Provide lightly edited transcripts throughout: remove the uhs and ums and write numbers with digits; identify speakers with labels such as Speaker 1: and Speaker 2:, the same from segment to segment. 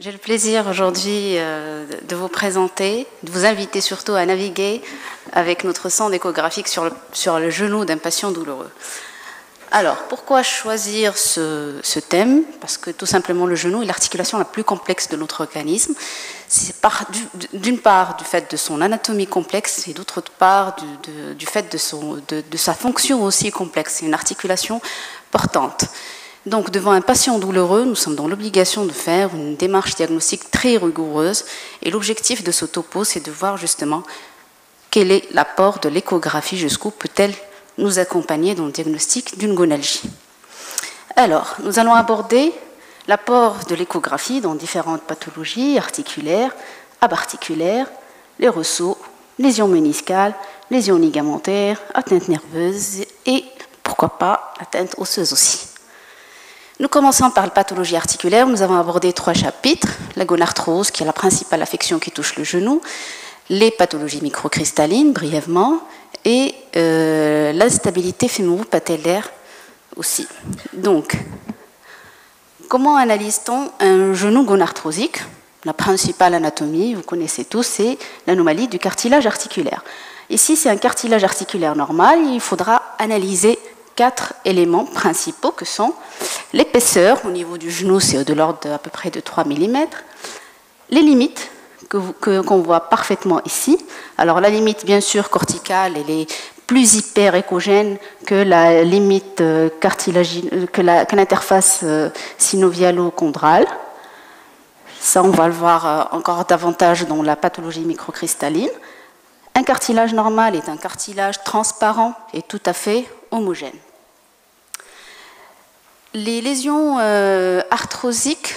Speaker 1: J'ai le plaisir aujourd'hui de vous présenter, de vous inviter surtout à naviguer avec notre sonde échographique sur le genou d'un patient douloureux. Alors, pourquoi choisir ce thème? Parce que tout simplement le genou est l'articulation la plus complexe de notre organisme. C'est d'une part du fait de son anatomie complexe et d'autre part du fait de sa fonction aussi complexe. C'est une articulation portante. Donc, devant un patient douloureux, nous sommes dans l'obligation de faire une démarche diagnostique très rigoureuse. Et l'objectif de ce topo, c'est de voir justement quel est l'apport de l'échographie, jusqu'où peut-elle nous accompagner dans le diagnostic d'une gonalgie. Alors, nous allons aborder l'apport de l'échographie dans différentes pathologies articulaires, abarticulaires, les ressauts, lésions méniscales, lésions ligamentaires, atteintes nerveuses et, pourquoi pas, atteintes osseuses aussi. Nous commençons par la pathologie articulaire. Nous avons abordé 3 chapitres. La gonarthrose, qui est la principale affection qui touche le genou, les pathologies microcristallines, brièvement, et l'instabilité fémoro-patellaire aussi. Donc, comment analyse-t-on un genou gonarthrosique? La principale anatomie, vous connaissez tous, c'est l'anomalie du cartilage articulaire. Ici, c'est un cartilage articulaire normal. Il faudra analyser 4 éléments principaux que sont l'épaisseur. Au niveau du genou, c'est de l'ordre d'à peu près de 3 mm. Les limites, qu'on voit parfaitement ici. Alors la limite, bien sûr, corticale, elle est plus hyper-échogène que la limite cartilagineuse, que l'interface synovialo-chondrale. Ça, on va le voir encore davantage dans la pathologie microcristalline. Un cartilage normal est un cartilage transparent et tout à fait homogène. Les lésions arthrosiques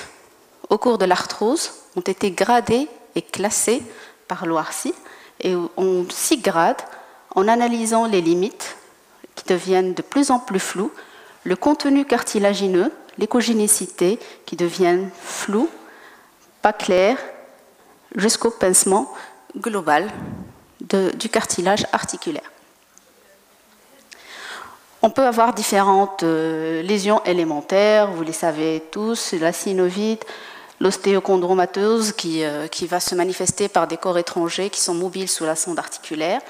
Speaker 1: au cours de l'arthrose ont été gradées et classées par l'OARSI, et on s'y grade en analysant les limites qui deviennent de plus en plus floues, le contenu cartilagineux, l'échogénicité qui deviennent floues, pas claires, jusqu'au pincement global du cartilage articulaire. On peut avoir différentes lésions élémentaires, vous les savez tous, la synovite, l'ostéochondromatose qui va se manifester par des corps étrangers qui sont mobiles sous la sonde articulaire,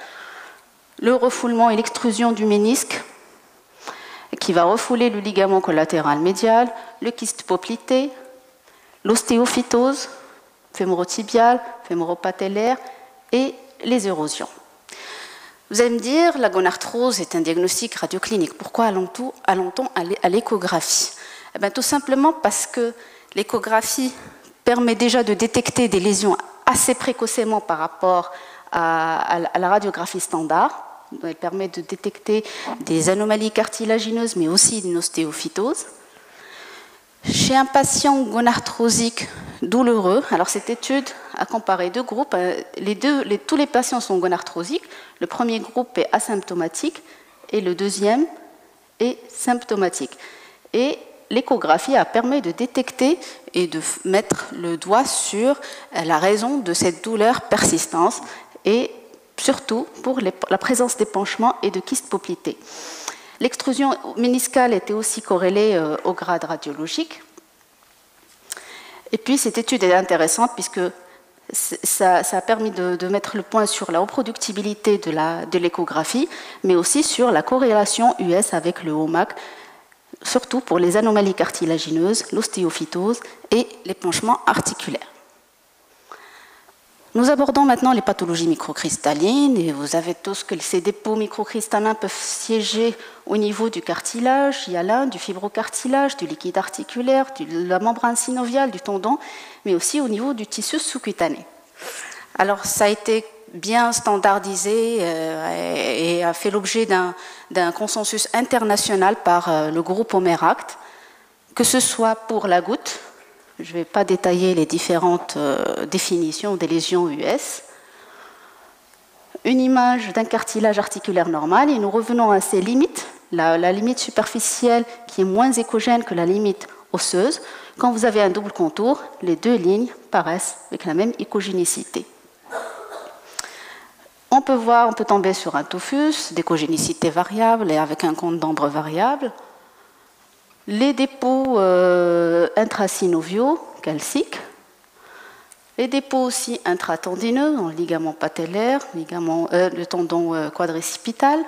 Speaker 1: le refoulement et l'extrusion du ménisque qui va refouler le ligament collatéral médial, le kyste poplité, l'ostéophytose fémorotibiale, fémoropatellaire et les érosions. Vous allez me dire, la gonarthrose est un diagnostic radioclinique. Pourquoi allons-on à l'échographie? Eh bien, tout simplement parce que l'échographie permet déjà de détecter des lésions assez précocement par rapport à la radiographie standard. Elle permet de détecter des anomalies cartilagineuses, mais aussi une ostéophytose. Chez un patient gonarthrosique douloureux, alors cette étude a comparé 2 groupes. Tous les patients sont gonarthrosiques. Le premier groupe est asymptomatique et le deuxième est symptomatique. Et l'échographie a permis de détecter et de mettre le doigt sur la raison de cette douleur persistante et surtout pour la présence d'épanchements et de kystes poplités. L'extrusion méniscale était aussi corrélée au grade radiologique. Et puis cette étude est intéressante puisque ça a permis de mettre le point sur la reproductibilité de l'échographie, mais aussi sur la corrélation US avec le HOMAC, surtout pour les anomalies cartilagineuses, l'ostéophytose et l'épanchement articulaire. Nous abordons maintenant les pathologies microcristallines, et vous savez tous que ces dépôts microcristallins peuvent siéger au niveau du cartilage hyalin, du fibrocartilage, du liquide articulaire, de la membrane synoviale, du tendon, mais aussi au niveau du tissu sous-cutané. Alors ça a été bien standardisé et a fait l'objet d'un consensus international par le groupe Omeract, que ce soit pour la goutte. Je ne vais pas détailler les différentes définitions des lésions US. Une image d'un cartilage articulaire normal, et nous revenons à ces limites, la limite superficielle qui est moins échogène que la limite osseuse. Quand vous avez un double contour, les 2 lignes paraissent avec la même échogénicité. On peut tomber sur un tophus d'échogénicité variable et avec un compte d'ambre variable. Les dépôts intrasynoviaux calciques, Les dépôts aussi intratendineux, dans le ligament patellaire, le tendon quadricipital.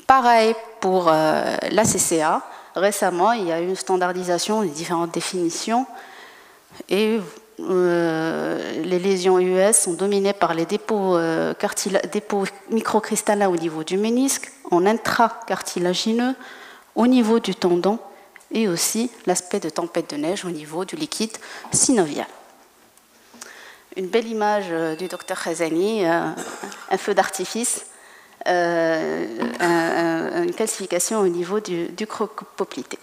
Speaker 1: Pareil pour la CCA. Récemment, il y a eu une standardisation des différentes définitions et les lésions US sont dominées par les dépôts microcristallins au niveau du ménisque, en intracartilagineux, au niveau du tendon et aussi l'aspect de tempête de neige au niveau du liquide synovial. Une belle image du docteur Khazani, un feu d'artifice, une calcification au niveau du croc-poplité.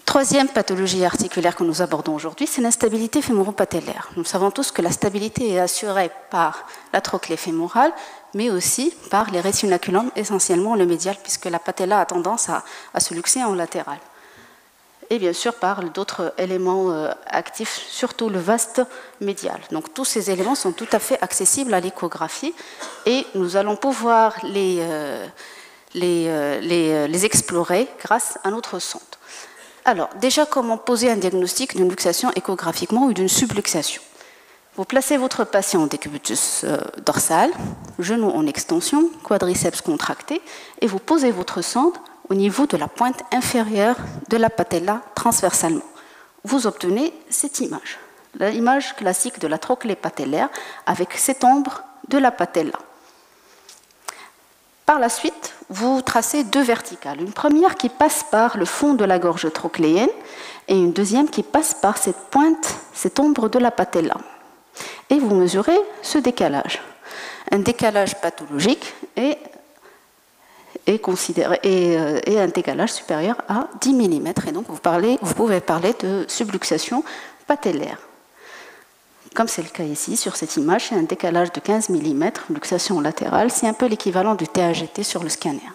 Speaker 1: Troisième pathologie articulaire que nous abordons aujourd'hui, c'est l'instabilité fémoro-patellaire. Nous savons tous que la stabilité est assurée par la trochlée fémorale, mais aussi par les rétinaculums, essentiellement le médial, puisque la patella a tendance à se luxer en latéral. Et bien sûr par d'autres éléments actifs, surtout le vaste médial. Donc tous ces éléments sont tout à fait accessibles à l'échographie et nous allons pouvoir les explorer grâce à notre sonde. Alors, déjà, comment poser un diagnostic d'une luxation échographiquement ou d'une subluxation? Vous placez votre patient en décubitus dorsal, genou en extension, quadriceps contracté, et vous posez votre sonde au niveau de la pointe inférieure de la patella transversalement. Vous obtenez cette image, l'image classique de la trochlée patellaire avec cette ombre de la patella. Par la suite, vous tracez deux verticales. Une première qui passe par le fond de la gorge trochléenne et une deuxième qui passe par cette pointe, cette ombre de la patella. Et vous mesurez ce décalage. Un décalage pathologique est considéré et un décalage supérieur à 10 mm. Et donc vous pouvez parler de subluxation patellaire. Comme c'est le cas ici, sur cette image, c'est un décalage de 15 mm, luxation latérale, c'est un peu l'équivalent du TAGT sur le scanner.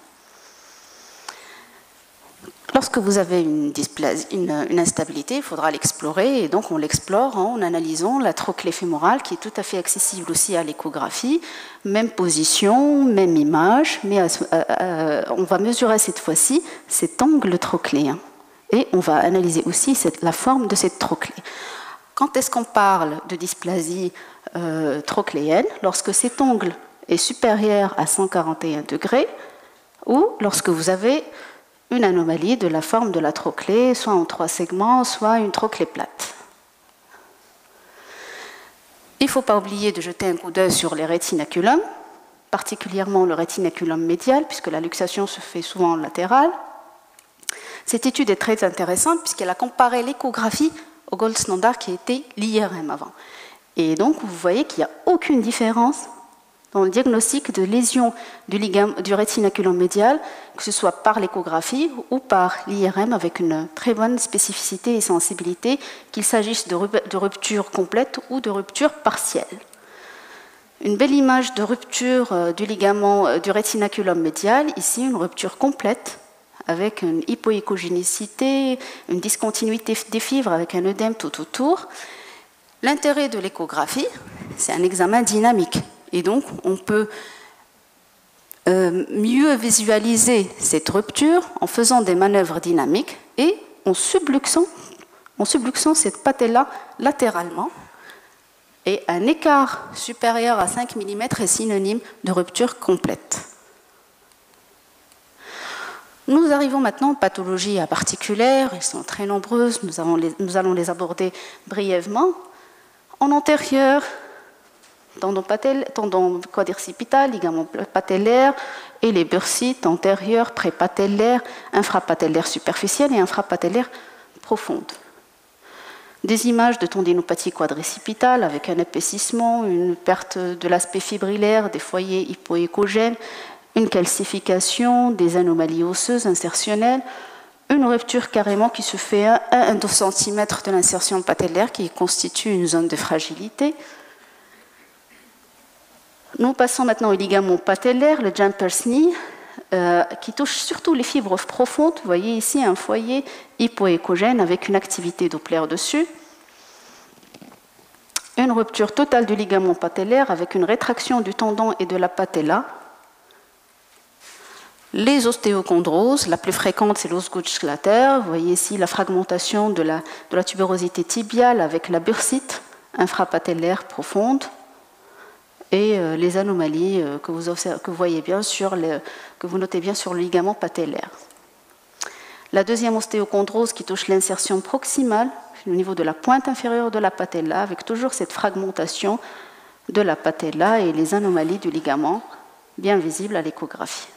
Speaker 1: Lorsque vous avez une instabilité, il faudra l'explorer, et donc on l'explore en analysant la trochlée fémorale, qui est tout à fait accessible aussi à l'échographie, même position, même image, mais on va mesurer cette fois-ci cet angle trochléen, et on va analyser aussi la forme de cette trochlée. Quand est-ce qu'on parle de dysplasie trochléenne? Lorsque cet angle est supérieur à 141 degrés ou lorsque vous avez une anomalie de la forme de la trochlée, soit en 3 segments, soit une trochlée plate. Il ne faut pas oublier de jeter un coup d'œil sur les rétinaculums, particulièrement le rétinaculum médial, puisque la luxation se fait souvent en latéral. Cette étude est très intéressante puisqu'elle a comparé l'échographie au gold standard qui était l'IRM avant. Et donc, vous voyez qu'il n'y a aucune différence dans le diagnostic de lésion du rétinaculum médial, que ce soit par l'échographie ou par l'IRM, avec une très bonne spécificité et sensibilité, qu'il s'agisse de rupture complète ou de rupture partielle. Une belle image de rupture du ligament du rétinaculum médial, ici une rupture complète, avec une hypoéchogénicité, une discontinuité des fibres avec un œdème tout autour. L'intérêt de l'échographie, c'est un examen dynamique. Et donc, on peut mieux visualiser cette rupture en faisant des manœuvres dynamiques et en subluxant cette patella latéralement. Et un écart supérieur à 5 mm est synonyme de rupture complète. Nous arrivons maintenant aux pathologies particulières, elles sont très nombreuses, nous allons les aborder brièvement. En antérieur, tendon quadricipital, ligament patellaire et les bursites antérieurs, prépatellaires, infrapatellaire superficielle et infrapatellaire profonde. Des images de tendinopathie quadricipitale avec un épaississement, une perte de l'aspect fibrillaire, des foyers hypoéchogènes, une calcification, des anomalies osseuses insertionnelles, une rupture carrément qui se fait à 1 cm de l'insertion patellaire qui constitue une zone de fragilité. Nous passons maintenant au ligament patellaire, le jumper's knee, qui touche surtout les fibres profondes. Vous voyez ici un foyer hypoéchogène avec une activité Doppler dessus. Une rupture totale du ligament patellaire avec une rétraction du tendon et de la patella. Les ostéochondroses, la plus fréquente, c'est l'os gauche-scalaire. Vous voyez ici la fragmentation de la tuberosité tibiale avec la bursite infrapatellaire profonde et les anomalies que vous voyez bien que vous notez bien sur le ligament patellaire. La deuxième ostéochondrose qui touche l'insertion proximale au niveau de la pointe inférieure de la patella, avec toujours cette fragmentation de la patella et les anomalies du ligament bien visibles à l'échographie.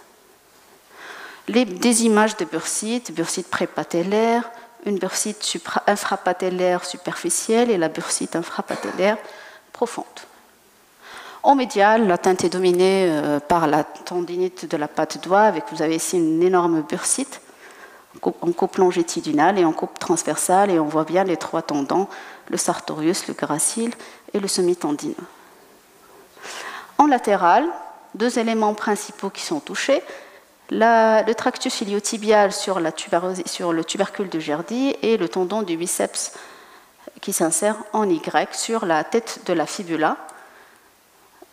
Speaker 1: Des images de bursite prépatellaire, une bursite infrapatellaire superficielle et la bursite infrapatellaire profonde. En médial, la teinte est dominée par la tendinite de la patte doigt, vous avez ici une énorme bursite en coupe longitudinale et en coupe transversale, et on voit bien les trois tendons, le sartorius, le gracile et le semitendineux. En latéral, deux éléments principaux qui sont touchés, le tractus iliotibial sur le tubercule de Gerdy et le tendon du biceps qui s'insère en Y sur la tête de la fibula.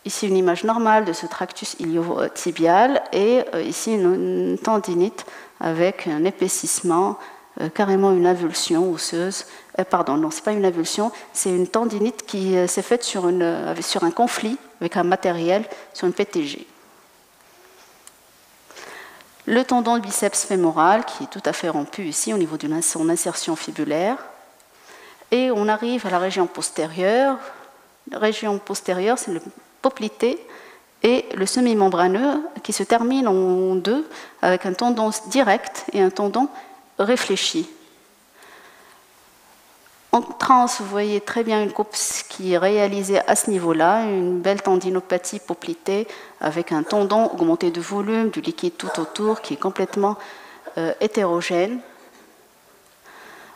Speaker 1: Ici une image normale de ce tractus iliotibial et ici une tendinite avec un épaississement, carrément une avulsion osseuse. Pardon, non, ce n'est pas une avulsion, c'est une tendinite qui s'est faite sur un conflit avec un matériel, sur une PTG. Le tendon du biceps fémoral qui est tout à fait rompu ici au niveau de son insertion fibulaire. Et on arrive à la région postérieure. La région postérieure, c'est le poplité et le semi-membraneux qui se termine en deux avec un tendon direct et un tendon réfléchi. En trans, vous voyez très bien une coupe qui est réalisée à ce niveau-là, une belle tendinopathie poplitée avec un tendon augmenté de volume, du liquide tout autour qui est complètement hétérogène.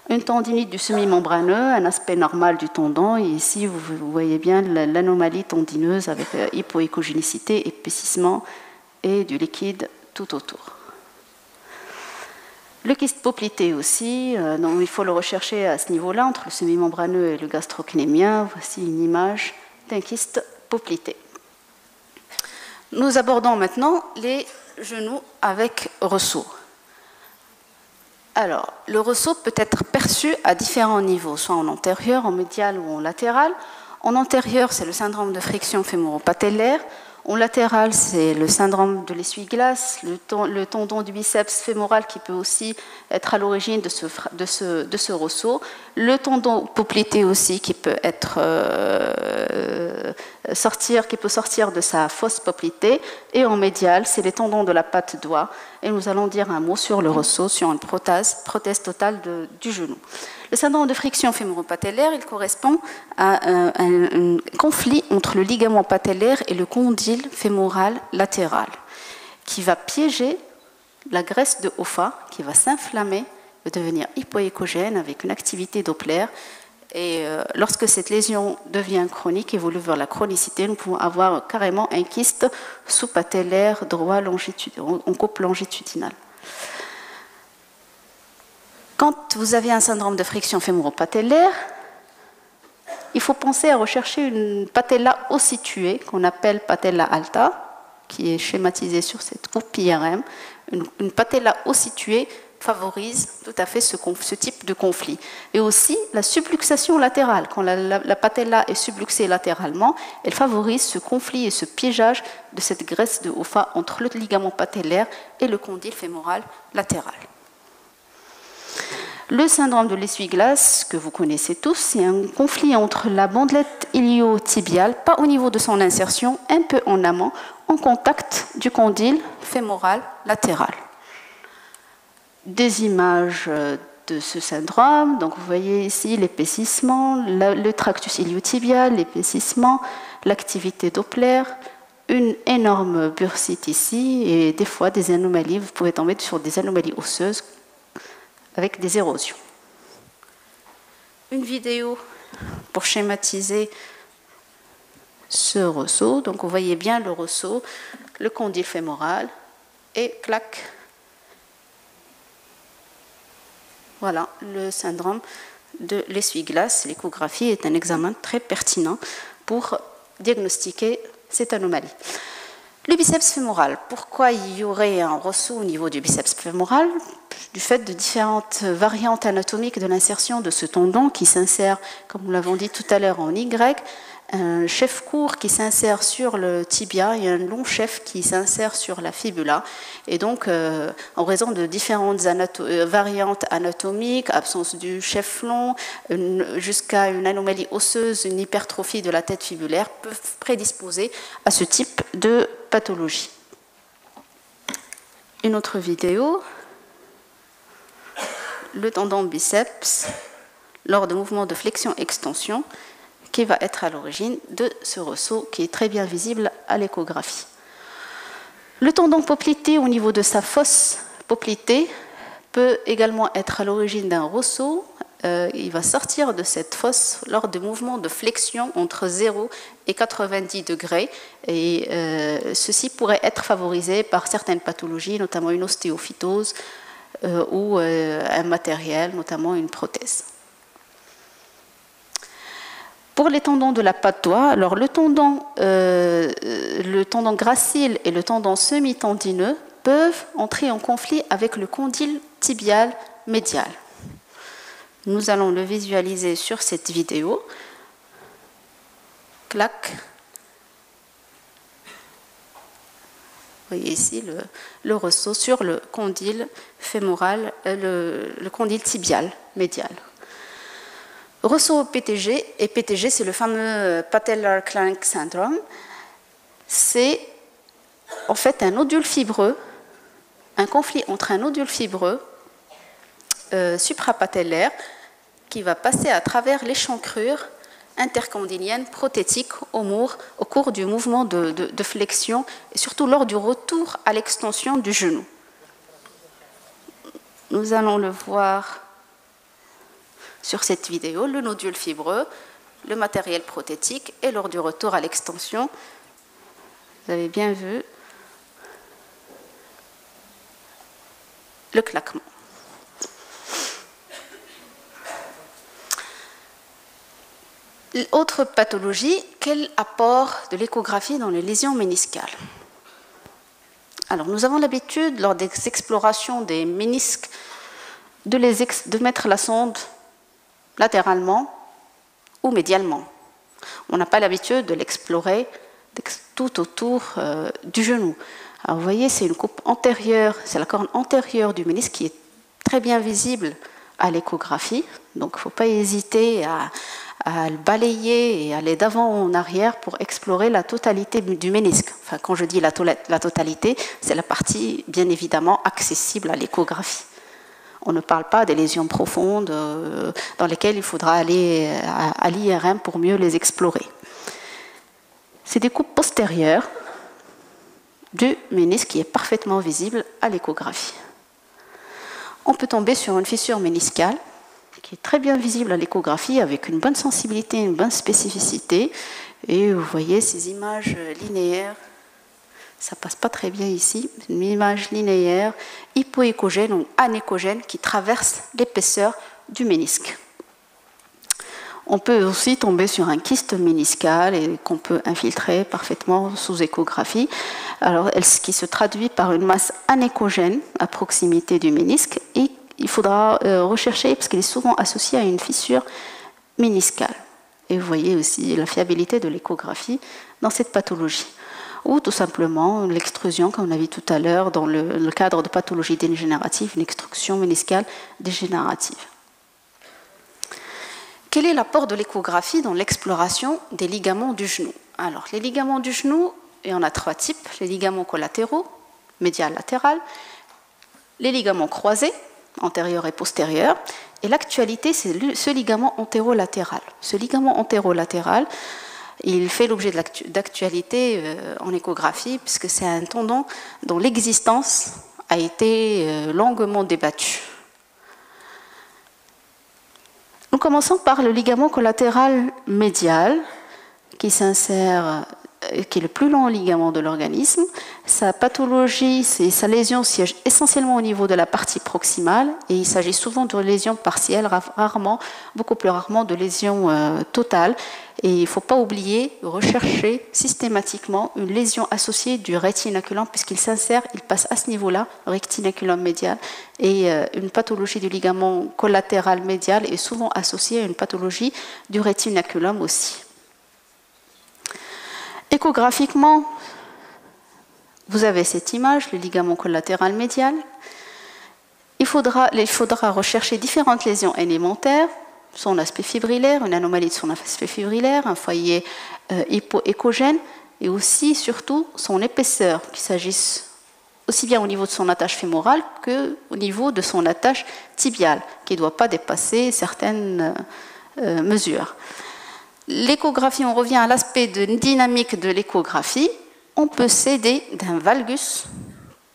Speaker 1: Une tendinite du semi-membraneux, un aspect normal du tendon, et ici vous voyez bien l'anomalie tendineuse avec hypoéchogénicité, épaississement et du liquide tout autour. Le kyste poplité aussi, donc il faut le rechercher à ce niveau-là, entre le semi-membraneux et le gastrocnémien. Voici une image d'un kyste poplité. Nous abordons maintenant les genoux avec ressaut. Alors, le ressaut peut être perçu à différents niveaux, soit en antérieur, en médial ou en latéral. En antérieur, c'est le syndrome de friction fémoro-patellaire. En latéral, c'est le syndrome de l'essuie-glace, le tendon du biceps fémoral qui peut aussi être à l'origine de ce ressaut. Le tendon poplité aussi qui peut sortir de sa fosse poplité. Et en médial, c'est les tendons de la patte doigt. Et nous allons dire un mot sur le ressaut, sur une prothèse totale du genou. Le syndrome de friction fémoro-patellaire, il correspond à un conflit entre le ligament patellaire et le condyle fémoral latéral, qui va piéger la graisse de Hoffa, qui va s'inflammer, va devenir hypoéchogène avec une activité Doppler. Et lorsque cette lésion devient chronique, évolue vers la chronicité, nous pouvons avoir carrément un kyste sous-patellaire droit en coupe longitudinale. Quand vous avez un syndrome de friction fémoro-patellaire, il faut penser à rechercher une patella ossituée, qu'on appelle patella alta, qui est schématisée sur cette coupe IRM. Une patella ossituée favorise tout à fait ce type de conflit. Et aussi la subluxation latérale. Quand la patella est subluxée latéralement, elle favorise ce conflit et ce piégeage de cette graisse de Hoffa entre le ligament patellaire et le condyle fémoral latéral. Le syndrome de l'essuie-glace, que vous connaissez tous, c'est un conflit entre la bandelette iliotibiale, pas au niveau de son insertion, un peu en amont, en contact du condyle fémoral latéral. Des images de ce syndrome, donc vous voyez ici l'épaississement, le tractus iliotibial, l'épaississement, l'activité Doppler, une énorme bursite ici et des fois des anomalies, vous pouvez tomber sur des anomalies osseuses avec des érosions. Une vidéo pour schématiser ce ressaut. Donc vous voyez bien le ressaut, le condyle fémoral et clac. Voilà le syndrome de l'essuie-glace. L'échographie est un examen très pertinent pour diagnostiquer cette anomalie. Le biceps fémoral. Pourquoi il y aurait un ressaut au niveau du biceps fémoral? Du fait de différentes variantes anatomiques de l'insertion de ce tendon qui s'insère, comme nous l'avons dit tout à l'heure, en Y, un chef court qui s'insère sur le tibia et un long chef qui s'insère sur la fibula. Et donc, en raison de différentes variantes anatomiques, absence du chef long, jusqu'à une anomalie osseuse, une hypertrophie de la tête fibulaire, peuvent prédisposer à ce type de pathologie. Une autre vidéo. Le tendon biceps, lors de mouvements de flexion-extension, qui va être à l'origine de ce ressaut qui est très bien visible à l'échographie. Le tendon poplité au niveau de sa fosse poplitée peut également être à l'origine d'un ressaut. Il va sortir de cette fosse lors de mouvements de flexion entre 0 et 90 degrés. Et ceci pourrait être favorisé par certaines pathologies, notamment une ostéophytose ou un matériel, notamment une prothèse. Pour les tendons de la patte doigt, alors le tendon gracile et le tendon semi-tendineux peuvent entrer en conflit avec le condyle tibial médial. Nous allons le visualiser sur cette vidéo. Clac. Vous voyez ici le ressaut sur le condyle fémoral, le condyle tibial médial. Ressaut PTG, et PTG c'est le fameux patellar clank syndrome, c'est en fait un nodule fibreux, un conflit entre un nodule fibreux suprapatellaire qui va passer à travers l'échancrure intercondylienne prothétique au cours du mouvement de flexion et surtout lors du retour à l'extension du genou. Nous allons le voir sur cette vidéo, le nodule fibreux, le matériel prothétique et lors du retour à l'extension, vous avez bien vu le claquement. Autre pathologie, quel apport de l'échographie dans les lésions méniscales? Alors, nous avons l'habitude, lors des explorations des ménisques, de mettre la sonde latéralement ou médialement. On n'a pas l'habitude de l'explorer tout autour du genou. Alors, vous voyez, c'est une coupe antérieure, c'est la corne antérieure du ménisque qui est très bien visible à l'échographie. Donc, il ne faut pas hésiter à le balayer et aller d'avant en arrière pour explorer la totalité du ménisque. Enfin, quand je dis la totalité, c'est la partie bien évidemment accessible à l'échographie. On ne parle pas des lésions profondes dans lesquelles il faudra aller à l'IRM pour mieux les explorer. C'est des coupes postérieures du ménisque qui est parfaitement visible à l'échographie. On peut tomber sur une fissure méniscale qui est très bien visible à l'échographie avec une bonne sensibilité, une bonne spécificité. Et vous voyez ces images linéaires, ça passe pas très bien ici, une image linéaire hypoéchogène ou anéchogène qui traverse l'épaisseur du ménisque. On peut aussi tomber sur un kyste méniscal et qu'on peut infiltrer parfaitement sous échographie. Alors, ce qui se traduit par une masse anéchogène à proximité du ménisque et il faudra rechercher, parce qu'elle est souvent associée à une fissure méniscale. Et vous voyez aussi la fiabilité de l'échographie dans cette pathologie. Ou tout simplement l'extrusion, comme on a vu tout à l'heure, dans le cadre de pathologie dégénérative, une extrusion méniscale dégénérative. Quel est l'apport de l'échographie dans l'exploration des ligaments du genou? Alors, les ligaments du genou, il y en a trois types, les ligaments collatéraux, médial, latéral, les ligaments croisés, antérieur et postérieur, et l'actualité, c'est ce ligament antérolatéral. Ce ligament antérolatéral, il fait l'objet d'actualité en échographie, puisque c'est un tendon dont l'existence a été longuement débattue. Nous commençons par le ligament collatéral médial, qui s'insère qui est le plus long ligament de l'organisme. Sa pathologie, sa lésion siège essentiellement au niveau de la partie proximale et il s'agit souvent de lésions partielles, rarement, beaucoup plus rarement de lésions totales. Et il ne faut pas oublier de rechercher systématiquement une lésion associée du rétinaculum puisqu'il s'insère, il passe à ce niveau-là, rétinaculum médial, et une pathologie du ligament collatéral médial est souvent associée à une pathologie du rétinaculum aussi. Échographiquement, vous avez cette image, le ligament collatéral médial. Il faudra rechercher différentes lésions élémentaires, son aspect fibrillaire, une anomalie de son aspect fibrillaire, un foyer hypoéchogène, et aussi, surtout, son épaisseur, qu'il s'agisse aussi bien au niveau de son attache fémorale qu'au niveau de son attache tibiale, qui ne doit pas dépasser certaines mesures. L'échographie, on revient à l'aspect dynamique de l'échographie. On peut s'aider d'un valgus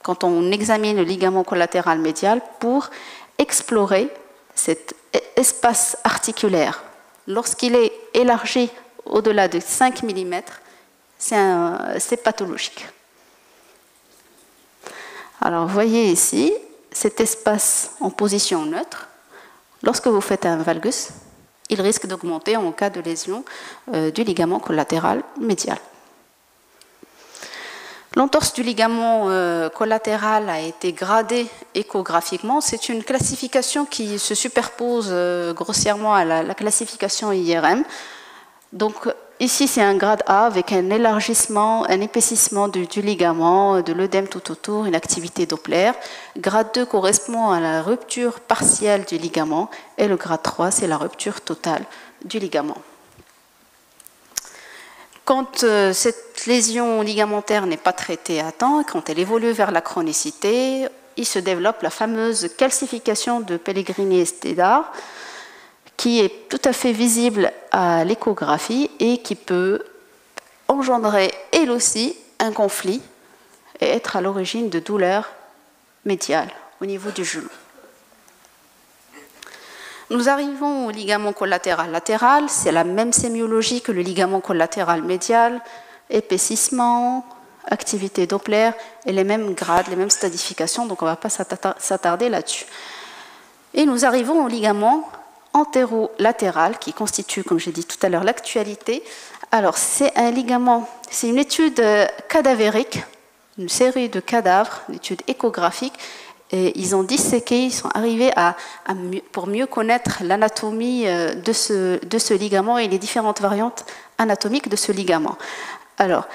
Speaker 1: quand on examine le ligament collatéral médial pour explorer cet espace articulaire. Lorsqu'il est élargi au-delà de 5 mm, c'est pathologique. Alors, vous voyez ici cet espace en position neutre. Lorsque vous faites un valgus, il risque d'augmenter en cas de lésion du ligament collatéral médial. L'entorse du ligament collatéral a été gradée échographiquement. C'est une classification qui se superpose grossièrement à la classification IRM. Donc ici, c'est un grade A avec un élargissement, un épaississement du ligament, de l'œdème tout autour, une activité Doppler. Grade 2 correspond à la rupture partielle du ligament et le grade 3, c'est la rupture totale du ligament. Quand cette lésion ligamentaire n'est pas traitée à temps, quand elle évolue vers la chronicité, il se développe la fameuse calcification de Pellegrini-Estedar, qui est tout à fait visible à l'échographie et qui peut engendrer, elle aussi, un conflit et être à l'origine de douleurs médiales au niveau du genou. Nous arrivons au ligament collatéral latéral, c'est la même sémiologie que le ligament collatéral médial, épaississement, activité Doppler et les mêmes grades, les mêmes stadifications, donc on ne va pas s'attarder là-dessus. Et nous arrivons au ligament antérolatéral qui constitue, comme j'ai dit tout à l'heure, l'actualité. Alors c'est un ligament, c'est une étude cadavérique, une série de cadavres, une étude échographique. Et ils ont disséqué, ils sont arrivés pour mieux connaître l'anatomie de ce ligament et les différentes variantes anatomiques de ce ligament. Alors,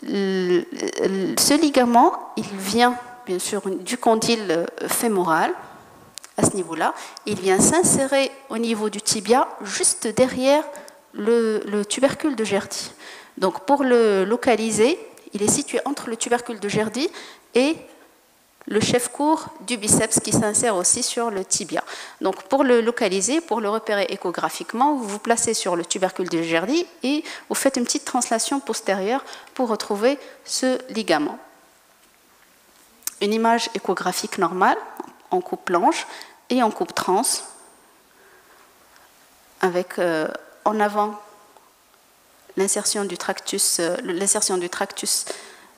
Speaker 1: ce ligament, il vient bien sûr du condyle fémoral, à ce niveau-là. Il vient s'insérer au niveau du tibia, juste derrière le tubercule de Gerdy. Donc, pour le localiser, il est situé entre le tubercule de Gerdy et le chef-court du biceps qui s'insère aussi sur le tibia. Donc pour le localiser, pour le repérer échographiquement, vous vous placez sur le tubercule de Gerdy et vous faites une petite translation postérieure pour retrouver ce ligament. Une image échographique normale en coupe planche et en coupe trans avec en avant l'insertion du tractus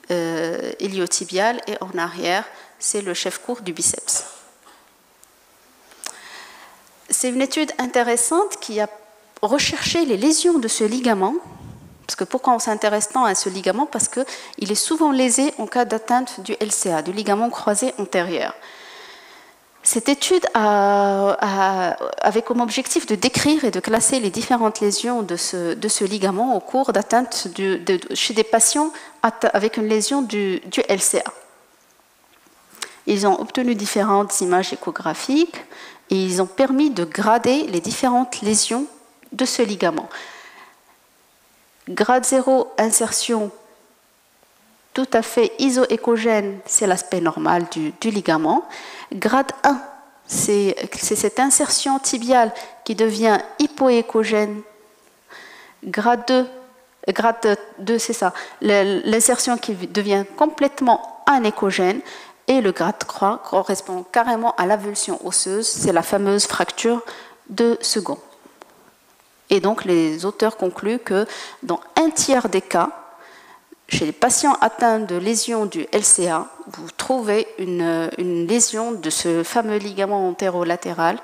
Speaker 1: iliotibial et en arrière c'est le chef-court du biceps. C'est une étude intéressante qui a recherché les lésions de ce ligament. Parce que pourquoi on s'intéresse tant à ce ligament? Parce qu'il est souvent lésé en cas d'atteinte du LCA, du ligament croisé antérieur. Cette étude avait comme objectif de décrire et de classer les différentes lésions de ce ligament au cours d'atteinte chez des patients avec une lésion du LCA. Ils ont obtenu différentes images échographiques et ils ont permis de grader les différentes lésions de ce ligament. Grade 0, insertion tout à fait isoéchogène, c'est l'aspect normal du ligament. Grade 1, c'est cette insertion tibiale qui devient hypoéchogène. Grade 2, c'est ça, l'insertion qui devient complètement anéchogène. Et le grade 3 correspond carrément à l'avulsion osseuse, c'est la fameuse fracture de second. Et donc les auteurs concluent que dans un tiers des cas, chez les patients atteints de lésions du LCA, vous trouvez une lésion de ce fameux ligament antérolatéral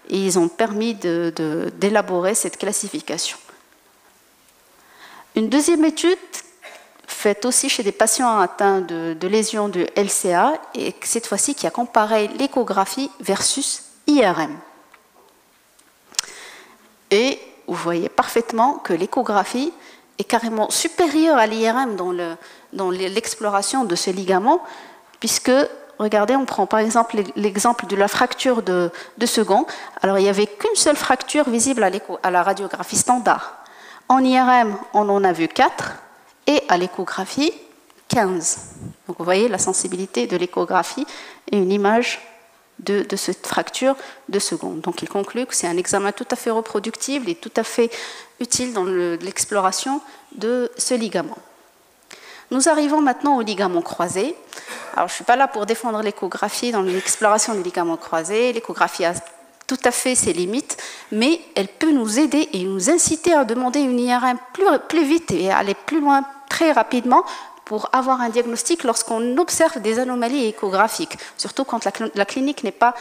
Speaker 1: et ils ont permis d'élaborer cette classification. Une deuxième étude faite aussi chez des patients atteints de lésions du LCA et cette fois-ci qui a comparé l'échographie versus IRM. Et vous voyez parfaitement que l'échographie est carrément supérieure à l'IRM dans l'exploration de ce ligament, puisque, regardez, on prend par exemple l'exemple de la fracture de second. Alors, il n'y avait qu'une seule fracture visible à la radiographie standard. En IRM, on en a vu 4, et à l'échographie, 15. Donc, vous voyez la sensibilité de l'échographie et une image de cette fracture de seconde. Donc il conclut que c'est un examen tout à fait reproductible et tout à fait utile dans l'exploration de ce ligament. Nous arrivons maintenant au ligament croisé. Alors je ne suis pas là pour défendre l'échographie dans l'exploration du ligament croisé. L'échographie a tout à fait ses limites, mais elle peut nous aider et nous inciter à demander une IRM plus vite et à aller plus loin très rapidement pour avoir un diagnostic lorsqu'on observe des anomalies échographiques, surtout quand la clinique n'est pas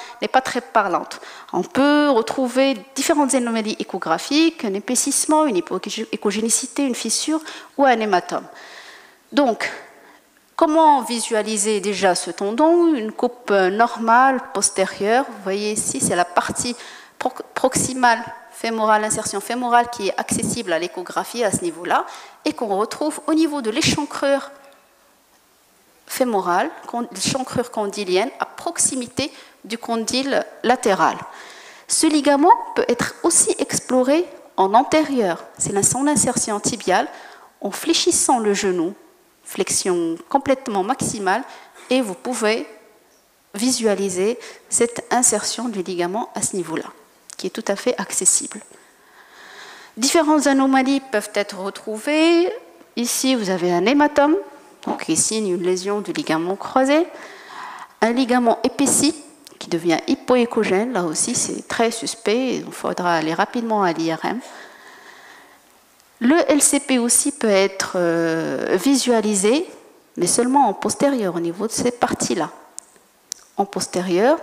Speaker 1: très parlante. On peut retrouver différentes anomalies échographiques, un épaississement, une hypoéchogénicité, une fissure ou un hématome. Donc, comment visualiser déjà ce tendon? Une coupe normale postérieure, vous voyez ici, c'est la partie proximale fémorale, insertion fémorale qui est accessible à l'échographie à ce niveau-là et qu'on retrouve au niveau de l'échancrure fémorale, l'échancrure condylienne à proximité du condyle latéral. Ce ligament peut être aussi exploré en antérieur, c'est son insertion tibiale, en fléchissant le genou, flexion complètement maximale, et vous pouvez visualiser cette insertion du ligament à ce niveau-là, qui est tout à fait accessible. Différentes anomalies peuvent être retrouvées. Ici, vous avez un hématome, donc qui signe une lésion du ligament croisé, un ligament épaissi qui devient hypoéchogène, là aussi c'est très suspect, il faudra aller rapidement à l'IRM. Le LCP aussi peut être visualisé, mais seulement en postérieur, au niveau de ces parties-là. En postérieur,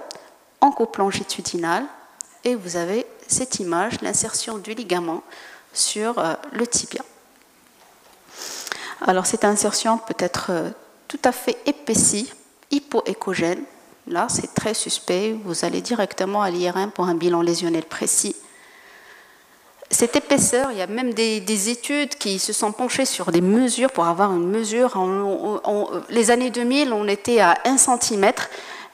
Speaker 1: en coupe longitudinale, et vous avez cette image, l'insertion du ligament sur le tibia. Alors cette insertion peut être tout à fait épaissie, hypoéchogène. Là, c'est très suspect. Vous allez directement à l'IRM pour un bilan lésionnel précis. Cette épaisseur, il y a même des études qui se sont penchées sur des mesures pour avoir une mesure. Les années 2000, on était à 1 cm.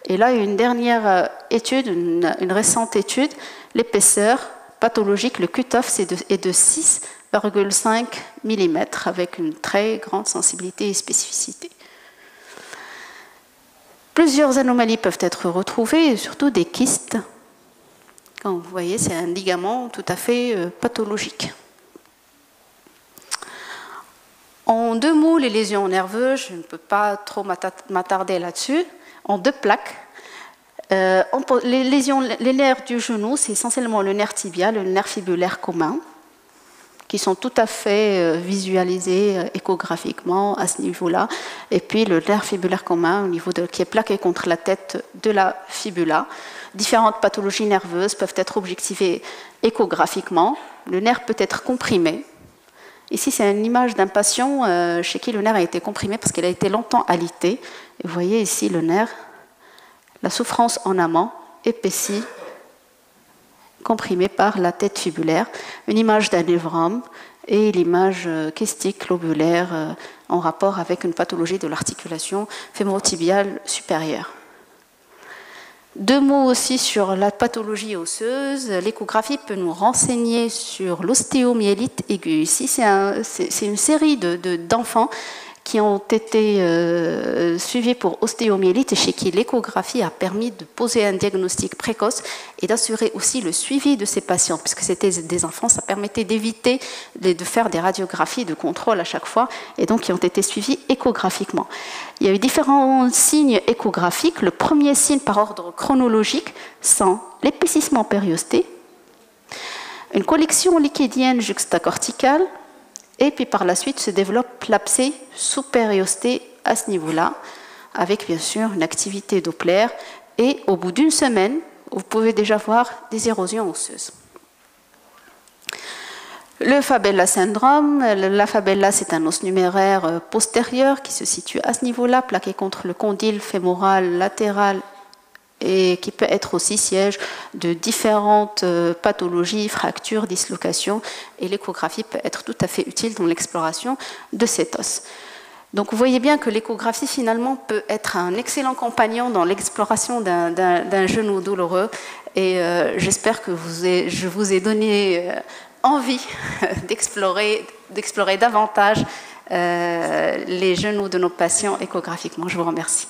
Speaker 1: Et là, une dernière étude, une récente étude, l'épaisseur pathologique, le cutoff, est de 6,5 mm avec une très grande sensibilité et spécificité. Plusieurs anomalies peuvent être retrouvées, et surtout des kystes. Comme vous voyez, c'est un ligament tout à fait pathologique. En 2 mots, les lésions nerveuses, je ne peux pas trop m'attarder là-dessus. En 2 plaques, les nerfs du genou, c'est essentiellement le nerf tibial et le nerf fibulaire commun, qui sont tout à fait visualisés échographiquement à ce niveau-là. Et puis le nerf fibulaire commun, qui est plaqué contre la tête de la fibula. Différentes pathologies nerveuses peuvent être objectivées échographiquement. Le nerf peut être comprimé. Ici, c'est une image d'un patient chez qui le nerf a été comprimé parce qu'il a été longtemps alité. Et vous voyez ici le nerf, la souffrance en amont, épaissie, comprimée par la tête fibulaire. Une image d'un névrome et l'image kystique lobulaire en rapport avec une pathologie de l'articulation fémorotibiale supérieure. 2 mots aussi sur la pathologie osseuse. L'échographie peut nous renseigner sur l'ostéomyélite aiguë. Ici, c'est une série d'enfants qui ont été suivis pour ostéomyélite et chez qui l'échographie a permis de poser un diagnostic précoce et d'assurer aussi le suivi de ces patients. Puisque c'était des enfants, ça permettait d'éviter de faire des radiographies de contrôle à chaque fois et donc qui ont été suivis échographiquement. Il y a eu différents signes échographiques. Le premier signe par ordre chronologique sont l'épaississement périosté, une collection liquidienne juxtacorticale Et puis par la suite se développe l'abcès sous périostée à ce niveau-là, avec bien sûr une activité Doppler. Et au bout d'une semaine, vous pouvez déjà voir des érosions osseuses. Le Fabella syndrome, la Fabella c'est un os numéraire postérieur qui se situe à ce niveau-là, plaqué contre le condyle fémoral latéral et qui peut être aussi siège de différentes pathologies, fractures, dislocations, et l'échographie peut être tout à fait utile dans l'exploration de cet os. Donc vous voyez bien que l'échographie finalement peut être un excellent compagnon dans l'exploration d'un genou douloureux, et j'espère que je vous ai donné envie d'explorer davantage les genoux de nos patients échographiquement. Je vous remercie.